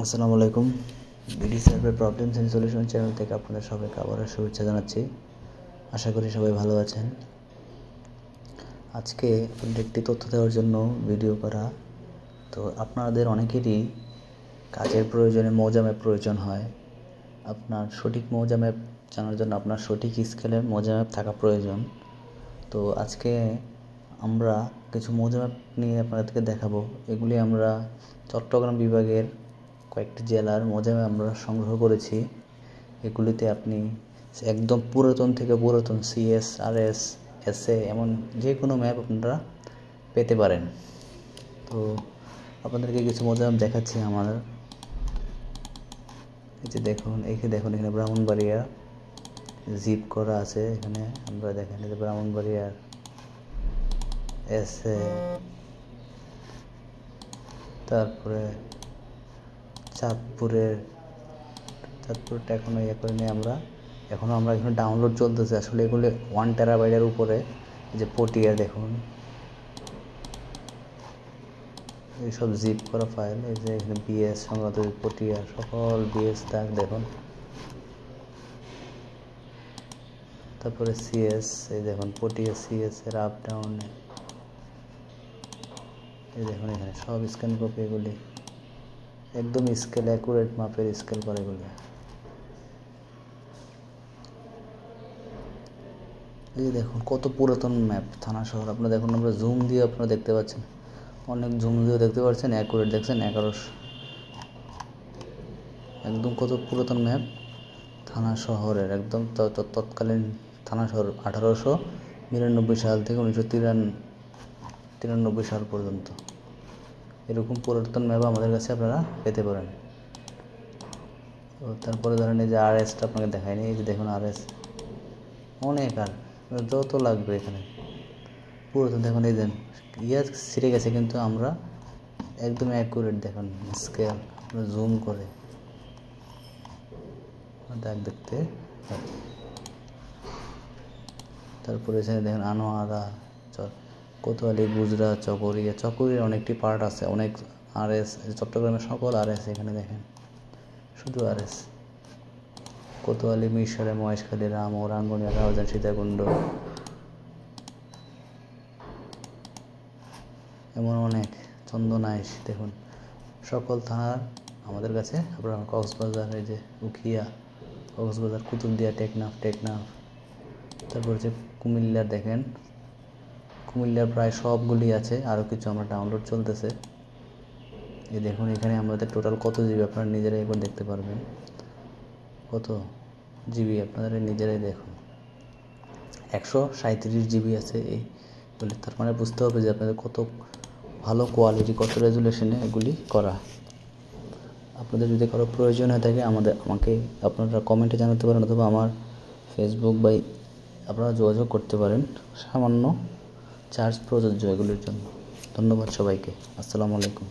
আসসালামু আলাইকুম। BD survey problems and solution channel থেকে আপনাদের সবাইকে আবারও শুভেচ্ছা জানাচ্ছি। আশা করি সবাই ভালো আছেন। আজকে একটি তথ্য দেওয়ার জন্য ভিডিও করা। তো আপনাদের অনেকেরই কাজের প্রয়োজনে মৌজা ম্যাপ প্রয়োজন হয়। আপনার সঠিক মৌজা ম্যাপ জানার জন্য আপনার সঠিক স্কেলের মৌজা ম্যাপ থাকা প্রয়োজন। তো আজকে আমরা কিছু মৌজা ম্যাপ নিয়ে আপনাদেরকে দেখাবো। এগুলি আমরা চট্টগ্রাম বিভাগের কয়েকটি জেলার মৌজা ম্যাপ আমরা সংগ্রহ করেছি। এগুলিতে আপনি একদম পুরাতন থেকে পুরাতন সিএস, আরএস, এসএ এমন যে কোনো ম্যাপ আপনারা পেতে পারেন। তো আপনাদেরকে কিছু মৌজা ম্যাপ দেখাচ্ছি আমার। এই যে দেখুন এখানে ব্রাহ্মণবাড়িয়া জিপ করা আছে। এখানে আমরা দেখেন এই যে ব্রাহ্মণবাড়িয়ার এসএ, তারপরে চাঁদপুরটা এখনো করে নিয়ে আমরা এখানে ডাউনলোড চলতেছে। আসলে এগুলো 1 টেরাবাইটের উপরে। এই যে পটিয়া দেখুন, এইসব জিপ করা ফাইল। এই যে এখানে বিএস সংক্রান্ত পটিয়া সকল বিএস দাগ দেখুন। তারপরে সিএস, এই দেখুন পটিয়া সিএস এর আপ ডাউন। এই দেখুন এখানে সব স্ক্যান কপি। এগুলি একদম স্কেল অ্যাকুরেট মাপের স্কেল করে এগুলি। এই দেখুন কত পুরাতন ম্যাপ থানা শহর। আপনারা দেখুন, আমরা জুম দিয়ে আপনারা দেখতে পাচ্ছেন, অনেক জুম দিয়েও দেখতে পাচ্ছেন। অ্যাকুরেট দেখছেন 1100, একদম কত পুরাতন ম্যাপ থানা শহরের। একদম তৎকালীন থানা শহর 1899 সাল থেকে 1993 সাল পর্যন্ত এরকম পুরাতন ম্যাপ আমাদের কাছে আপনারা পেতে পারেন। তারপরে ধরেন এই যে আরএসটা আপনাকে দেখায়নি। এই যে দেখুন আরএস অনেক, আর যত লাগবে এখানে পুরাতন দেখুন। এই দেন ছিঁড়ে গেছে, কিন্তু আমরা একদম অ্যাকুরেট দেখুন স্কেল জুম করে দেখতে। তারপরে এখানে দেখুন আনোয়ারা, কোতোয়ালি, গুজরাট, চকরিয়ার অনেকটি পার্ট আছে। অনেক আরএস, চট্টগ্রামের সকল আরএস এখানে দেখেন, শুধু আরএস। কোতোয়ালি, মিরসরাই, মহেশখালী, রামও, রাঙ্গুনিয়া, রাউজান, সীতাকুণ্ড, এমন অনেক, চন্দনাইশ দেখুন। সকল থানার আমাদের কাছে। আপনার কক্সবাজার, এই যে উখিয়া, কক্সবাজার, কুতুবদিয়া, টেকনাফ। তারপর হচ্ছে কুমিল্লার দেখেন, কুমিল্লার প্রায় সবগুলি আছে। আরও কিছু আমরা ডাউনলোড চলতেছে। এই দেখুন এখানে আমাদের টোটাল কত জিবি আপনারা নিজেরাই একবার দেখতে পারবেন। কত জিবি আপনারা নিজেরাই দেখুন, 137 জিবি আছে এই বলে। তার মানে বুঝতে হবে যে আপনাদের কত ভালো কোয়ালিটি, কত রেজুলেশনে এগুলি করা। আপনাদের যদি কারো প্রয়োজন হয়ে থাকে আমাকে আপনারা কমেন্টে জানাতে পারেন, অথবা আমার ফেসবুক বা আপনারা যোগাযোগ করতে পারেন। সামান্য চার্জ প্রযোজ্য এগুলির জন্য। ধন্যবাদ সবাইকে। আসসালামু আলাইকুম।